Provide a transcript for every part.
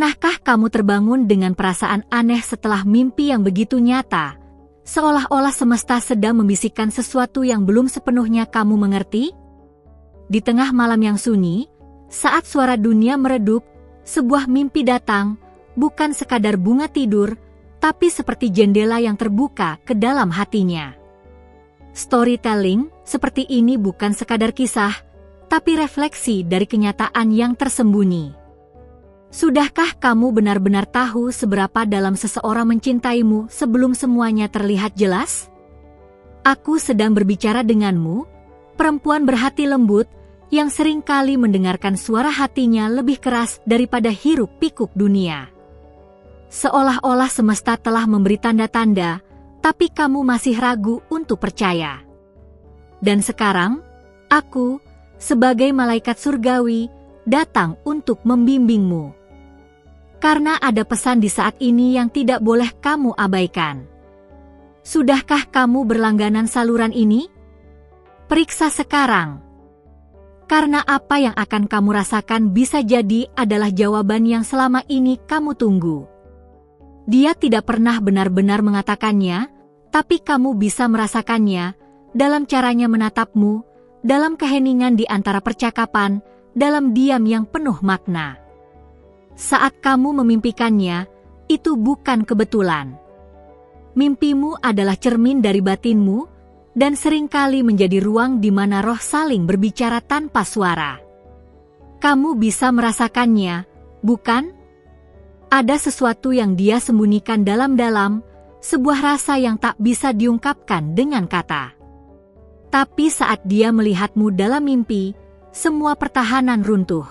Pernahkah kamu terbangun dengan perasaan aneh setelah mimpi yang begitu nyata, seolah-olah semesta sedang membisikkan sesuatu yang belum sepenuhnya kamu mengerti? Di tengah malam yang sunyi, saat suara dunia meredup, sebuah mimpi datang, bukan sekadar bunga tidur, tapi seperti jendela yang terbuka ke dalam hatinya. Storytelling seperti ini bukan sekadar kisah, tapi refleksi dari kenyataan yang tersembunyi. Sudahkah kamu benar-benar tahu seberapa dalam seseorang mencintaimu sebelum semuanya terlihat jelas? Aku sedang berbicara denganmu, perempuan berhati lembut yang seringkali mendengarkan suara hatinya lebih keras daripada hiruk-pikuk dunia. Seolah-olah semesta telah memberi tanda-tanda, tapi kamu masih ragu untuk percaya. Dan sekarang, aku, sebagai malaikat surgawi, datang untuk membimbingmu. Karena ada pesan di saat ini yang tidak boleh kamu abaikan. Sudahkah kamu berlangganan saluran ini? Periksa sekarang. Karena apa yang akan kamu rasakan bisa jadi adalah jawaban yang selama ini kamu tunggu. Dia tidak pernah benar-benar mengatakannya, tapi kamu bisa merasakannya dalam caranya menatapmu, dalam keheningan di antara percakapan, dalam diam yang penuh makna. Saat kamu memimpikannya, itu bukan kebetulan. Mimpimu adalah cermin dari batinmu, dan seringkali menjadi ruang di mana roh saling berbicara tanpa suara. Kamu bisa merasakannya, bukan? Ada sesuatu yang dia sembunyikan dalam-dalam, sebuah rasa yang tak bisa diungkapkan dengan kata. Tapi saat dia melihatmu dalam mimpi, semua pertahanan runtuh.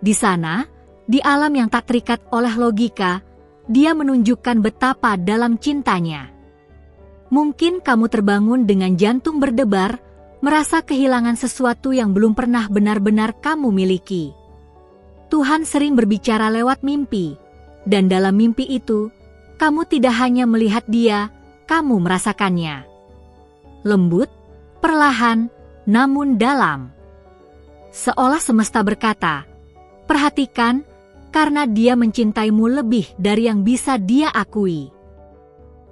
Di sana, di alam yang tak terikat oleh logika, dia menunjukkan betapa dalam cintanya. Mungkin kamu terbangun dengan jantung berdebar, merasa kehilangan sesuatu yang belum pernah benar-benar kamu miliki. Tuhan sering berbicara lewat mimpi, dan dalam mimpi itu, kamu tidak hanya melihat dia, kamu merasakannya. Lembut, perlahan, namun dalam. Seolah semesta berkata, perhatikan, karena dia mencintaimu lebih dari yang bisa dia akui.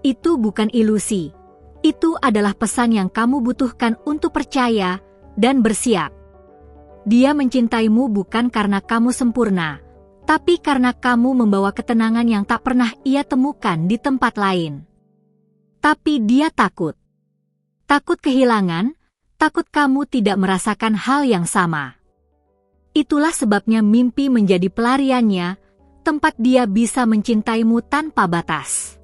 Itu bukan ilusi, itu adalah pesan yang kamu butuhkan untuk percaya dan bersiap. Dia mencintaimu bukan karena kamu sempurna, tapi karena kamu membawa ketenangan yang tak pernah ia temukan di tempat lain. Tapi dia takut. Takut kehilangan, takut kamu tidak merasakan hal yang sama. Itulah sebabnya mimpi menjadi pelariannya, tempat dia bisa mencintaimu tanpa batas.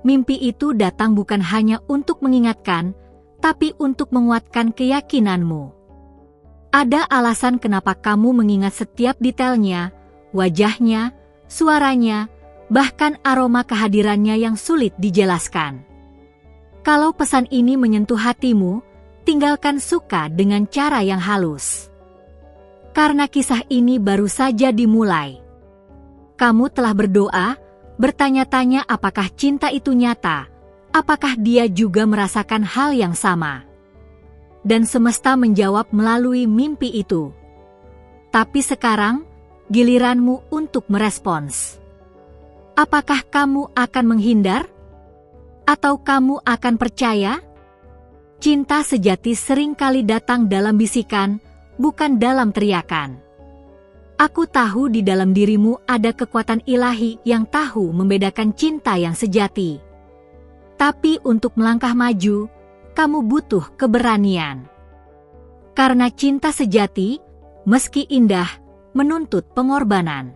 Mimpi itu datang bukan hanya untuk mengingatkan, tapi untuk menguatkan keyakinanmu. Ada alasan kenapa kamu mengingat setiap detailnya, wajahnya, suaranya, bahkan aroma kehadirannya yang sulit dijelaskan. Kalau pesan ini menyentuh hatimu, tinggalkan suka dengan cara yang halus. Karena kisah ini baru saja dimulai. Kamu telah berdoa, bertanya-tanya apakah cinta itu nyata, apakah dia juga merasakan hal yang sama. Dan semesta menjawab melalui mimpi itu. Tapi sekarang, giliranmu untuk merespons. Apakah kamu akan menghindar? Atau kamu akan percaya? Cinta sejati seringkali datang dalam bisikan, bukan dalam teriakan. Aku tahu di dalam dirimu ada kekuatan ilahi yang tahu membedakan cinta yang sejati. Tapi untuk melangkah maju, kamu butuh keberanian. Karena cinta sejati, meski indah, menuntut pengorbanan.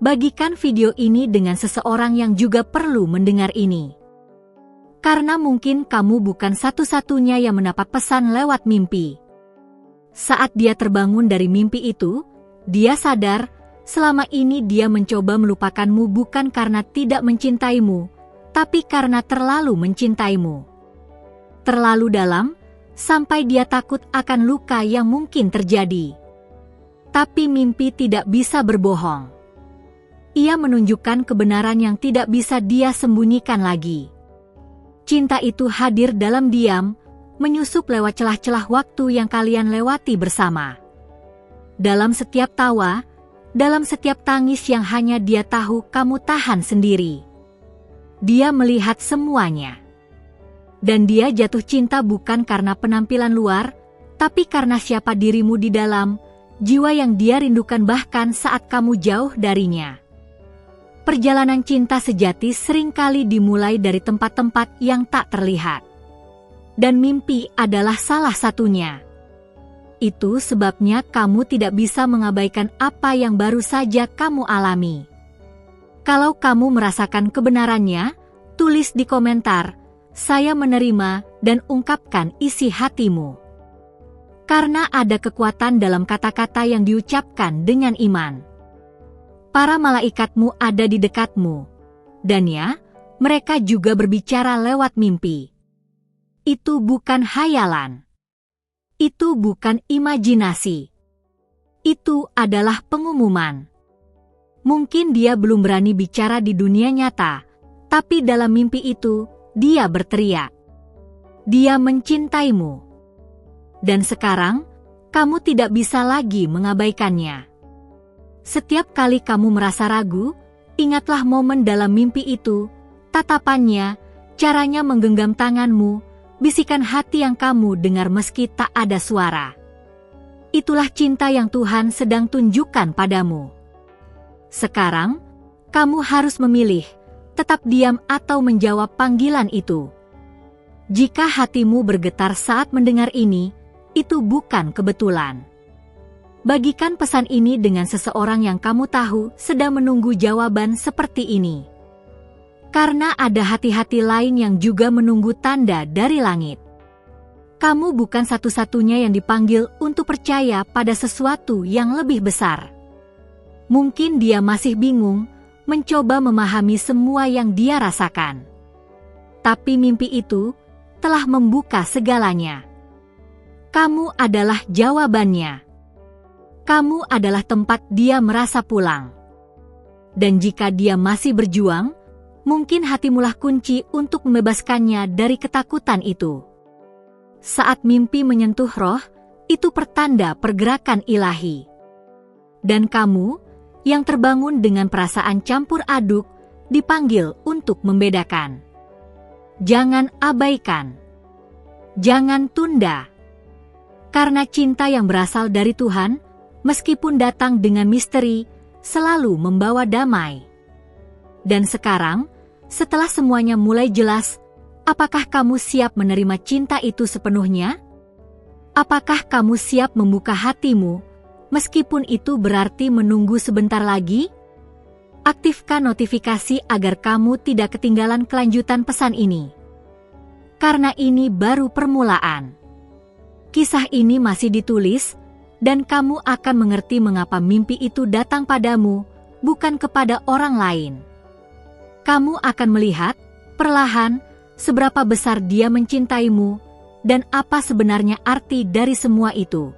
Bagikan video ini dengan seseorang yang juga perlu mendengar ini. Karena mungkin kamu bukan satu-satunya yang mendapat pesan lewat mimpi. Saat dia terbangun dari mimpi itu, dia sadar, selama ini dia mencoba melupakanmu bukan karena tidak mencintaimu, tapi karena terlalu mencintaimu. Terlalu dalam, sampai dia takut akan luka yang mungkin terjadi. Tapi mimpi tidak bisa berbohong. Ia menunjukkan kebenaran yang tidak bisa dia sembunyikan lagi. Cinta itu hadir dalam diam, menyusup lewat celah-celah waktu yang kalian lewati bersama. Dalam setiap tawa, dalam setiap tangis yang hanya dia tahu kamu tahan sendiri. Dia melihat semuanya. Dan dia jatuh cinta bukan karena penampilan luar, tapi karena siapa dirimu di dalam, jiwa yang dia rindukan bahkan saat kamu jauh darinya. Perjalanan cinta sejati seringkali dimulai dari tempat-tempat yang tak terlihat. Dan mimpi adalah salah satunya. Itu sebabnya kamu tidak bisa mengabaikan apa yang baru saja kamu alami. Kalau kamu merasakan kebenarannya, tulis di komentar, "Saya menerima," dan ungkapkan isi hatimu. Karena ada kekuatan dalam kata-kata yang diucapkan dengan iman. Para malaikatmu ada di dekatmu. Dan ya, mereka juga berbicara lewat mimpi. Itu bukan hayalan. Itu bukan imajinasi. Itu adalah pengumuman. Mungkin dia belum berani bicara di dunia nyata, tapi dalam mimpi itu, dia berteriak. Dia mencintaimu. Dan sekarang, kamu tidak bisa lagi mengabaikannya. Setiap kali kamu merasa ragu, ingatlah momen dalam mimpi itu, tatapannya, caranya menggenggam tanganmu, bisikan hati yang kamu dengar meski tak ada suara. Itulah cinta yang Tuhan sedang tunjukkan padamu. Sekarang, kamu harus memilih, tetap diam atau menjawab panggilan itu. Jika hatimu bergetar saat mendengar ini, itu bukan kebetulan. Bagikan pesan ini dengan seseorang yang kamu tahu sedang menunggu jawaban seperti ini. Karena ada hati-hati lain yang juga menunggu tanda dari langit. Kamu bukan satu-satunya yang dipanggil untuk percaya pada sesuatu yang lebih besar. Mungkin dia masih bingung, mencoba memahami semua yang dia rasakan. Tapi mimpi itu telah membuka segalanya. Kamu adalah jawabannya. Kamu adalah tempat dia merasa pulang. Dan jika dia masih berjuang, mungkin hatimulah kunci untuk membebaskannya dari ketakutan itu. Saat mimpi menyentuh roh, itu pertanda pergerakan ilahi. Dan kamu, yang terbangun dengan perasaan campur aduk, dipanggil untuk membedakan. Jangan abaikan. Jangan tunda. Karena cinta yang berasal dari Tuhan, meskipun datang dengan misteri, selalu membawa damai. Dan sekarang, setelah semuanya mulai jelas, apakah kamu siap menerima cinta itu sepenuhnya? Apakah kamu siap membuka hatimu, meskipun itu berarti menunggu sebentar lagi? Aktifkan notifikasi agar kamu tidak ketinggalan kelanjutan pesan ini. Karena ini baru permulaan. Kisah ini masih ditulis, dan kamu akan mengerti mengapa mimpi itu datang padamu, bukan kepada orang lain. Kamu akan melihat, perlahan, seberapa besar dia mencintaimu, dan apa sebenarnya arti dari semua itu.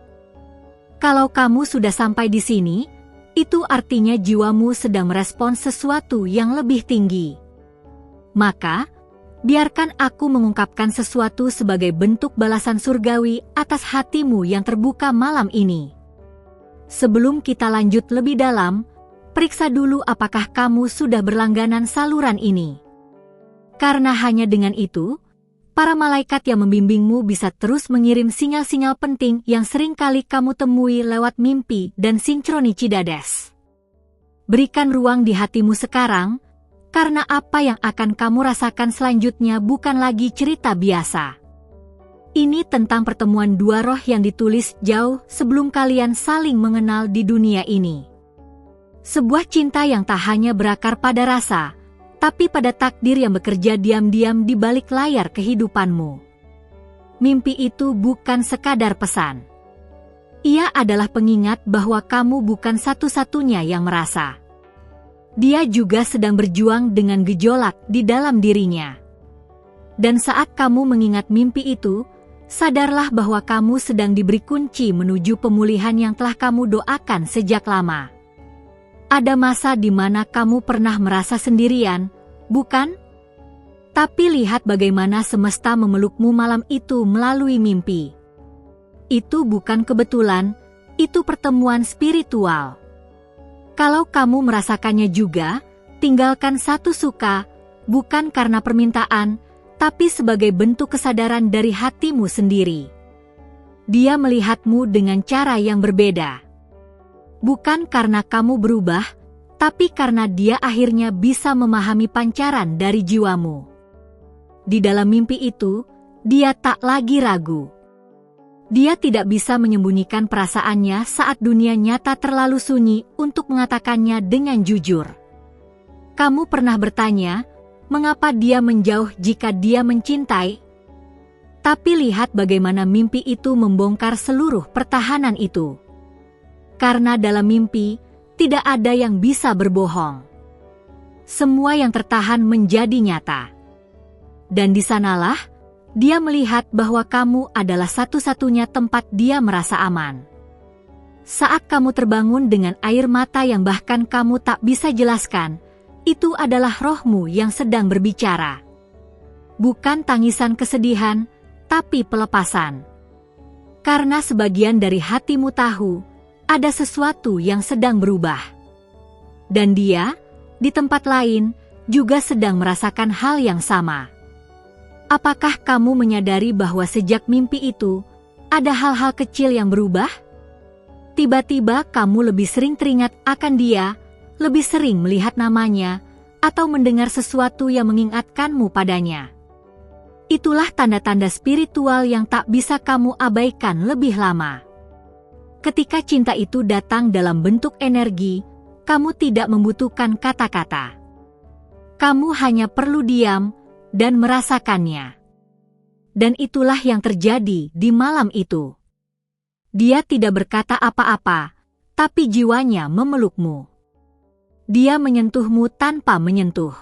Kalau kamu sudah sampai di sini, itu artinya jiwamu sedang merespons sesuatu yang lebih tinggi. Maka, biarkan aku mengungkapkan sesuatu sebagai bentuk balasan surgawi atas hatimu yang terbuka malam ini. Sebelum kita lanjut lebih dalam, periksa dulu apakah kamu sudah berlangganan saluran ini. Karena hanya dengan itu, para malaikat yang membimbingmu bisa terus mengirim sinyal-sinyal penting yang seringkali kamu temui lewat mimpi dan sinkronicitades. Berikan ruang di hatimu sekarang, karena apa yang akan kamu rasakan selanjutnya bukan lagi cerita biasa. Ini tentang pertemuan dua roh yang ditulis jauh sebelum kalian saling mengenal di dunia ini. Sebuah cinta yang tak hanya berakar pada rasa, tapi pada takdir yang bekerja diam-diam di balik layar kehidupanmu. Mimpi itu bukan sekadar pesan. Ia adalah pengingat bahwa kamu bukan satu-satunya yang merasa. Dia juga sedang berjuang dengan gejolak di dalam dirinya. Dan saat kamu mengingat mimpi itu, sadarlah bahwa kamu sedang diberi kunci menuju pemulihan yang telah kamu doakan sejak lama. Ada masa di mana kamu pernah merasa sendirian, bukan? Tapi lihat bagaimana semesta memelukmu malam itu melalui mimpi. Itu bukan kebetulan, itu pertemuan spiritual. Kalau kamu merasakannya juga, tinggalkan satu suka, bukan karena permintaan, tapi sebagai bentuk kesadaran dari hatimu sendiri. Dia melihatmu dengan cara yang berbeda. Bukan karena kamu berubah, tapi karena dia akhirnya bisa memahami pancaran dari jiwamu. Di dalam mimpi itu, dia tak lagi ragu. Dia tidak bisa menyembunyikan perasaannya saat dunia nyata terlalu sunyi untuk mengatakannya dengan jujur. Kamu pernah bertanya, mengapa dia menjauh jika dia mencintai? Tapi lihat bagaimana mimpi itu membongkar seluruh pertahanan itu. Karena dalam mimpi, tidak ada yang bisa berbohong. Semua yang tertahan menjadi nyata. Dan di sanalah, dia melihat bahwa kamu adalah satu-satunya tempat dia merasa aman. Saat kamu terbangun dengan air mata yang bahkan kamu tak bisa jelaskan, itu adalah rohmu yang sedang berbicara. Bukan tangisan kesedihan, tapi pelepasan. Karena sebagian dari hatimu tahu, ada sesuatu yang sedang berubah. Dan dia, di tempat lain, juga sedang merasakan hal yang sama. Apakah kamu menyadari bahwa sejak mimpi itu, ada hal-hal kecil yang berubah? Tiba-tiba kamu lebih sering teringat akan dia, lebih sering melihat namanya, atau mendengar sesuatu yang mengingatkanmu padanya. Itulah tanda-tanda spiritual yang tak bisa kamu abaikan lebih lama. Ketika cinta itu datang dalam bentuk energi, kamu tidak membutuhkan kata-kata. Kamu hanya perlu diam dan merasakannya. Dan itulah yang terjadi di malam itu. Dia tidak berkata apa-apa, tapi jiwanya memelukmu. Dia menyentuhmu tanpa menyentuh.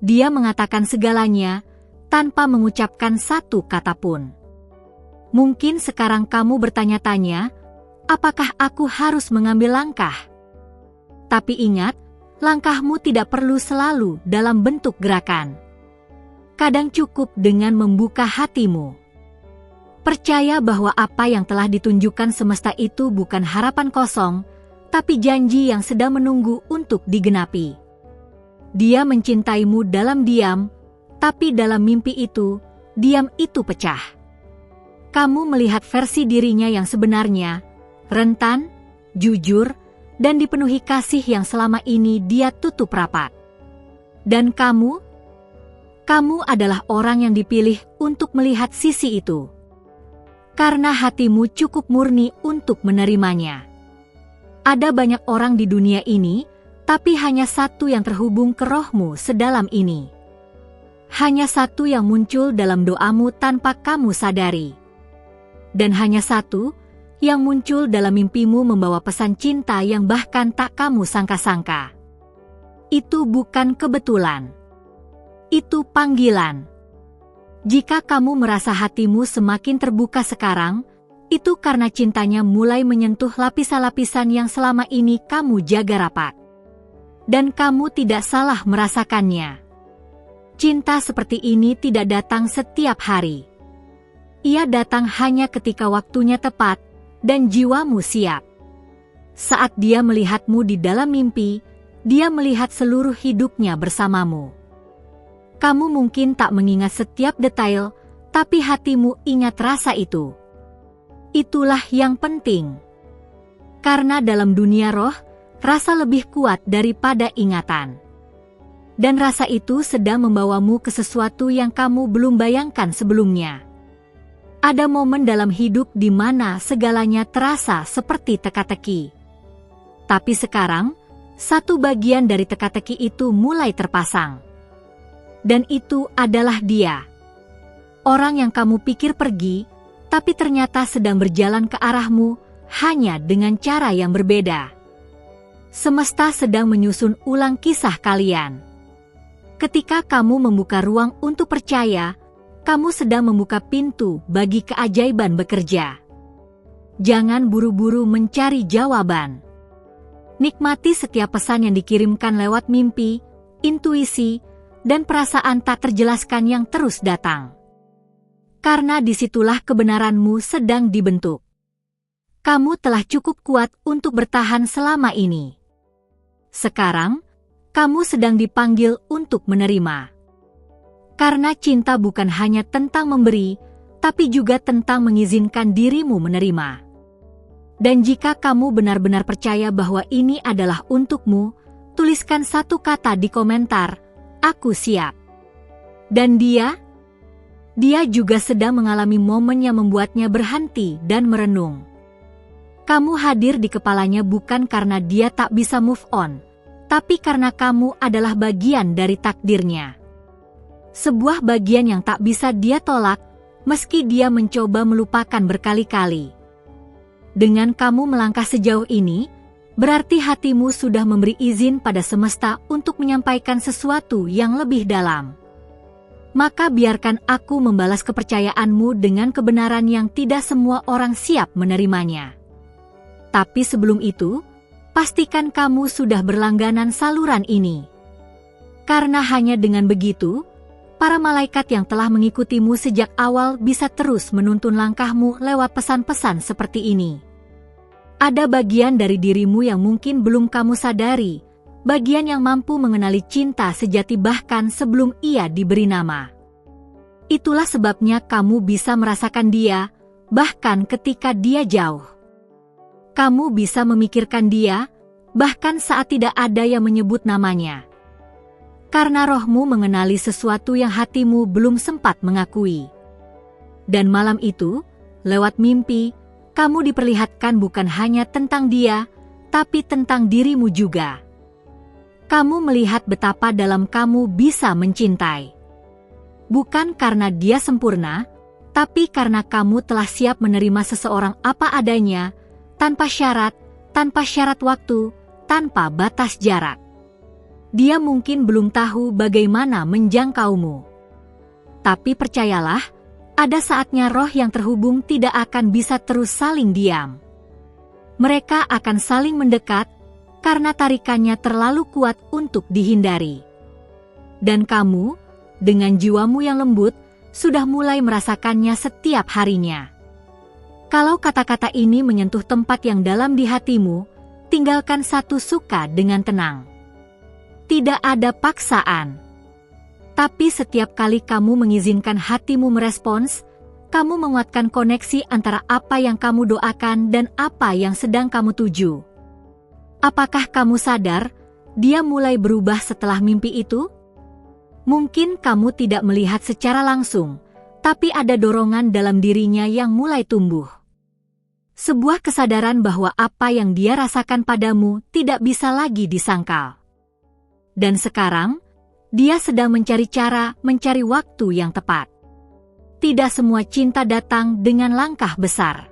Dia mengatakan segalanya tanpa mengucapkan satu kata pun. Mungkin sekarang kamu bertanya-tanya, apakah aku harus mengambil langkah? Tapi ingat, langkahmu tidak perlu selalu dalam bentuk gerakan. Kadang cukup dengan membuka hatimu. Percaya bahwa apa yang telah ditunjukkan semesta itu bukan harapan kosong, tapi janji yang sedang menunggu untuk digenapi. Dia mencintaimu dalam diam, tapi dalam mimpi itu, diam itu pecah. Kamu melihat versi dirinya yang sebenarnya, rentan, jujur, dan dipenuhi kasih yang selama ini dia tutup rapat. Dan kamu adalah orang yang dipilih untuk melihat sisi itu. Karena hatimu cukup murni untuk menerimanya. Ada banyak orang di dunia ini, tapi hanya satu yang terhubung ke rohmu sedalam ini. Hanya satu yang muncul dalam doamu tanpa kamu sadari. Dan hanya satu yang muncul dalam mimpimu membawa pesan cinta yang bahkan tak kamu sangka-sangka. Itu bukan kebetulan. Itu panggilan. Jika kamu merasa hatimu semakin terbuka sekarang, itu karena cintanya mulai menyentuh lapisan-lapisan yang selama ini kamu jaga rapat. Dan kamu tidak salah merasakannya. Cinta seperti ini tidak datang setiap hari. Ia datang hanya ketika waktunya tepat dan jiwamu siap. Saat dia melihatmu di dalam mimpi, dia melihat seluruh hidupnya bersamamu. Kamu mungkin tak mengingat setiap detail, tapi hatimu ingat rasa itu. Itulah yang penting. Karena dalam dunia roh, rasa lebih kuat daripada ingatan. Dan rasa itu sedang membawamu ke sesuatu yang kamu belum bayangkan sebelumnya. Ada momen dalam hidup di mana segalanya terasa seperti teka-teki. Tapi sekarang, satu bagian dari teka-teki itu mulai terpasang. Dan itu adalah dia. Orang yang kamu pikir pergi, tapi ternyata sedang berjalan ke arahmu hanya dengan cara yang berbeda. Semesta sedang menyusun ulang kisah kalian. Ketika kamu membuka ruang untuk percaya, kamu sedang membuka pintu bagi keajaiban bekerja. Jangan buru-buru mencari jawaban. Nikmati setiap pesan yang dikirimkan lewat mimpi, intuisi, dan perasaan tak terjelaskan yang terus datang. Karena disitulah kebenaranmu sedang dibentuk. Kamu telah cukup kuat untuk bertahan selama ini. Sekarang, kamu sedang dipanggil untuk menerima. Karena cinta bukan hanya tentang memberi, tapi juga tentang mengizinkan dirimu menerima. Dan jika kamu benar-benar percaya bahwa ini adalah untukmu, tuliskan satu kata di komentar, "Aku siap." Dan dia juga sedang mengalami momen yang membuatnya berhenti dan merenung. Kamu hadir di kepalanya bukan karena dia tak bisa move on, tapi karena kamu adalah bagian dari takdirnya. Sebuah bagian yang tak bisa dia tolak, meski dia mencoba melupakan berkali-kali. Dengan kamu melangkah sejauh ini, berarti hatimu sudah memberi izin pada semesta untuk menyampaikan sesuatu yang lebih dalam. Maka biarkan aku membalas kepercayaanmu dengan kebenaran yang tidak semua orang siap menerimanya. Tapi sebelum itu, pastikan kamu sudah berlangganan saluran ini. Karena hanya dengan begitu, para malaikat yang telah mengikutimu sejak awal bisa terus menuntun langkahmu lewat pesan-pesan seperti ini. Ada bagian dari dirimu yang mungkin belum kamu sadari, bagian yang mampu mengenali cinta sejati bahkan sebelum ia diberi nama. Itulah sebabnya kamu bisa merasakan dia, bahkan ketika dia jauh. Kamu bisa memikirkan dia, bahkan saat tidak ada yang menyebut namanya. Karena rohmu mengenali sesuatu yang hatimu belum sempat mengakui. Dan malam itu, lewat mimpi, kamu diperlihatkan bukan hanya tentang dia, tapi tentang dirimu juga. Kamu melihat betapa dalam kamu bisa mencintai. Bukan karena dia sempurna, tapi karena kamu telah siap menerima seseorang apa adanya, tanpa syarat waktu, tanpa batas jarak. Dia mungkin belum tahu bagaimana menjangkaumu. Tapi percayalah, ada saatnya roh yang terhubung tidak akan bisa terus saling diam. Mereka akan saling mendekat, karena tarikannya terlalu kuat untuk dihindari. Dan kamu, dengan jiwamu yang lembut, sudah mulai merasakannya setiap harinya. Kalau kata-kata ini menyentuh tempat yang dalam di hatimu, tinggalkan satu suka dengan tenang. Tidak ada paksaan. Tapi setiap kali kamu mengizinkan hatimu merespons, kamu menguatkan koneksi antara apa yang kamu doakan dan apa yang sedang kamu tuju. Apakah kamu sadar, dia mulai berubah setelah mimpi itu? Mungkin kamu tidak melihat secara langsung, tapi ada dorongan dalam dirinya yang mulai tumbuh. Sebuah kesadaran bahwa apa yang dia rasakan padamu tidak bisa lagi disangkal. Dan sekarang, dia sedang mencari waktu yang tepat. Tidak semua cinta datang dengan langkah besar.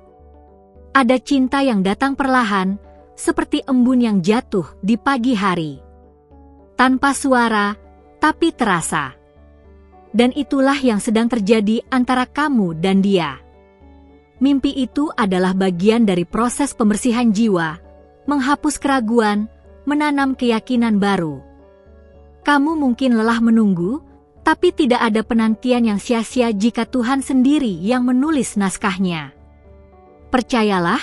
Ada cinta yang datang perlahan, seperti embun yang jatuh di pagi hari. Tanpa suara, tapi terasa. Dan itulah yang sedang terjadi antara kamu dan dia. Mimpi itu adalah bagian dari proses pembersihan jiwa, menghapus keraguan, menanam keyakinan baru. Kamu mungkin lelah menunggu, tapi tidak ada penantian yang sia-sia jika Tuhan sendiri yang menulis naskahnya. Percayalah,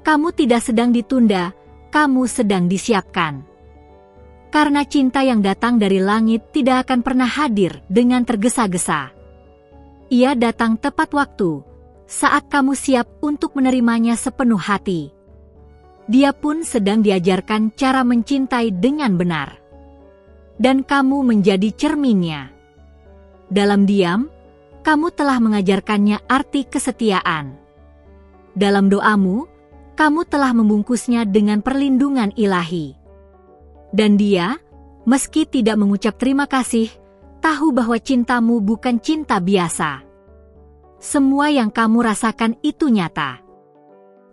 kamu tidak sedang ditunda, kamu sedang disiapkan. Karena cinta yang datang dari langit tidak akan pernah hadir dengan tergesa-gesa. Ia datang tepat waktu, saat kamu siap untuk menerimanya sepenuh hati. Dia pun sedang diajarkan cara mencintai dengan benar. Dan kamu menjadi cerminnya. Dalam diam, kamu telah mengajarkannya arti kesetiaan. Dalam doamu, kamu telah membungkusnya dengan perlindungan ilahi. Dan dia, meski tidak mengucap terima kasih, tahu bahwa cintamu bukan cinta biasa. Semua yang kamu rasakan itu nyata.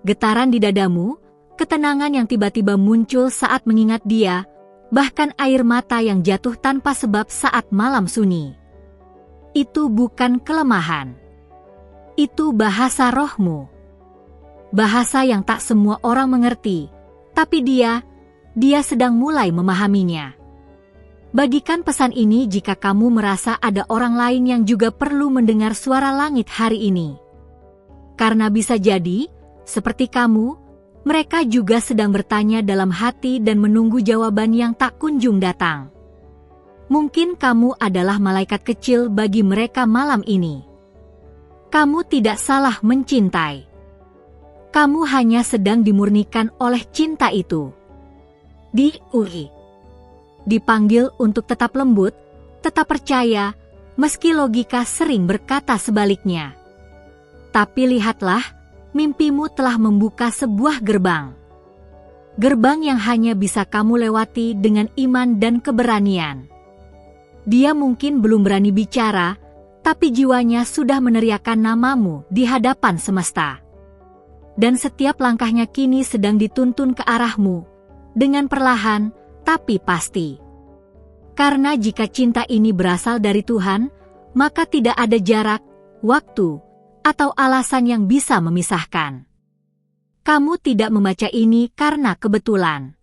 Getaran di dadamu, ketenangan yang tiba-tiba muncul saat mengingat dia, bahkan air mata yang jatuh tanpa sebab saat malam sunyi. Itu bukan kelemahan. Itu bahasa rohmu. Bahasa yang tak semua orang mengerti, tapi dia sedang mulai memahaminya. Bagikan pesan ini jika kamu merasa ada orang lain yang juga perlu mendengar suara langit hari ini. Karena bisa jadi, seperti kamu, Mereka juga sedang bertanya dalam hati dan menunggu jawaban yang tak kunjung datang. Mungkin kamu adalah malaikat kecil bagi mereka malam ini. Kamu tidak salah mencintai. Kamu hanya sedang dimurnikan oleh cinta itu. Dipanggil untuk tetap lembut, tetap percaya, meski logika sering berkata sebaliknya. Tapi lihatlah, mimpimu telah membuka sebuah gerbang. Gerbang yang hanya bisa kamu lewati dengan iman dan keberanian. Dia mungkin belum berani bicara, tapi jiwanya sudah meneriakkan namamu di hadapan semesta. Dan setiap langkahnya kini sedang dituntun ke arahmu, dengan perlahan, tapi pasti. Karena jika cinta ini berasal dari Tuhan, maka tidak ada jarak, waktu, atau alasan yang bisa memisahkan. Kamu tidak membaca ini karena kebetulan.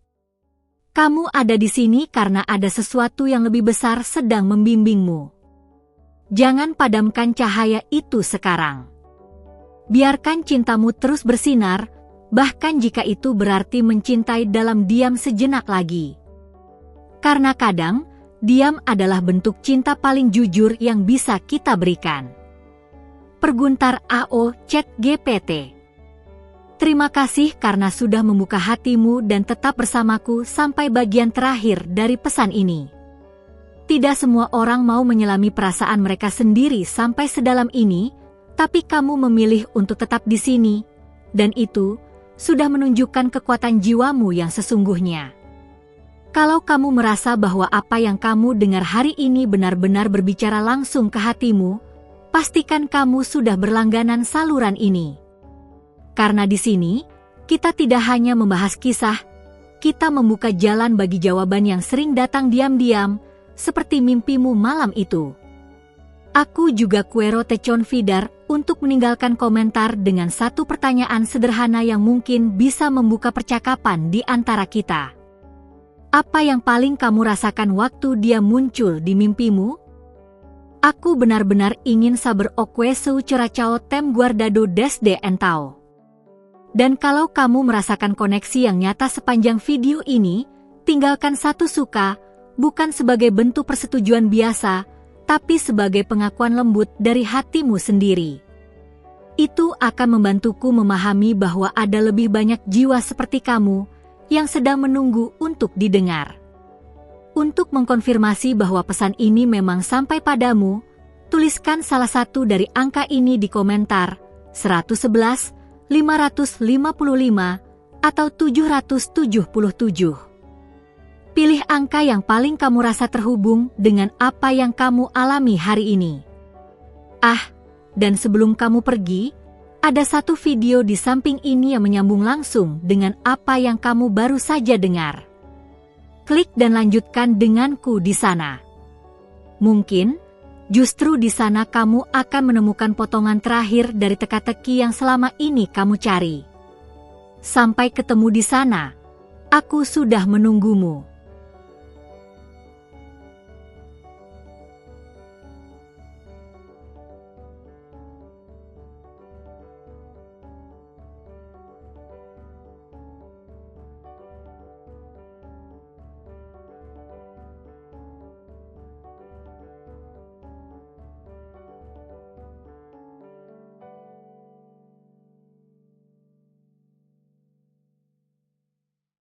Kamu ada di sini karena ada sesuatu yang lebih besar sedang membimbingmu. Jangan padamkan cahaya itu sekarang. Biarkan cintamu terus bersinar, bahkan jika itu berarti mencintai dalam diam sejenak lagi. Karena kadang, diam adalah bentuk cinta paling jujur yang bisa kita berikan. Perguntar AO ChatGPT. Terima kasih karena sudah membuka hatimu dan tetap bersamaku sampai bagian terakhir dari pesan ini. Tidak semua orang mau menyelami perasaan mereka sendiri sampai sedalam ini, tapi kamu memilih untuk tetap di sini, dan itu sudah menunjukkan kekuatan jiwamu yang sesungguhnya. Kalau kamu merasa bahwa apa yang kamu dengar hari ini benar-benar berbicara langsung ke hatimu, pastikan kamu sudah berlangganan saluran ini. Karena di sini, kita tidak hanya membahas kisah, kita membuka jalan bagi jawaban yang sering datang diam-diam, seperti mimpimu malam itu. Aku juga Quero Techon Vidar untuk meninggalkan komentar dengan satu pertanyaan sederhana yang mungkin bisa membuka percakapan di antara kita. Apa yang paling kamu rasakan waktu dia muncul di mimpimu? Aku benar-benar ingin saber okweseu ceracao tem guardado desde entao. Dan kalau kamu merasakan koneksi yang nyata sepanjang video ini, tinggalkan satu suka, bukan sebagai bentuk persetujuan biasa, tapi sebagai pengakuan lembut dari hatimu sendiri. Itu akan membantuku memahami bahwa ada lebih banyak jiwa seperti kamu yang sedang menunggu untuk didengar. Untuk mengkonfirmasi bahwa pesan ini memang sampai padamu, tuliskan salah satu dari angka ini di komentar 111, 555, atau 777. Pilih angka yang paling kamu rasa terhubung dengan apa yang kamu alami hari ini. Dan sebelum kamu pergi, ada satu video di samping ini yang menyambung langsung dengan apa yang kamu baru saja dengar. Klik dan lanjutkan denganku di sana. Mungkin justru di sana kamu akan menemukan potongan terakhir dari teka-teki yang selama ini kamu cari. Sampai ketemu di sana, aku sudah menunggumu.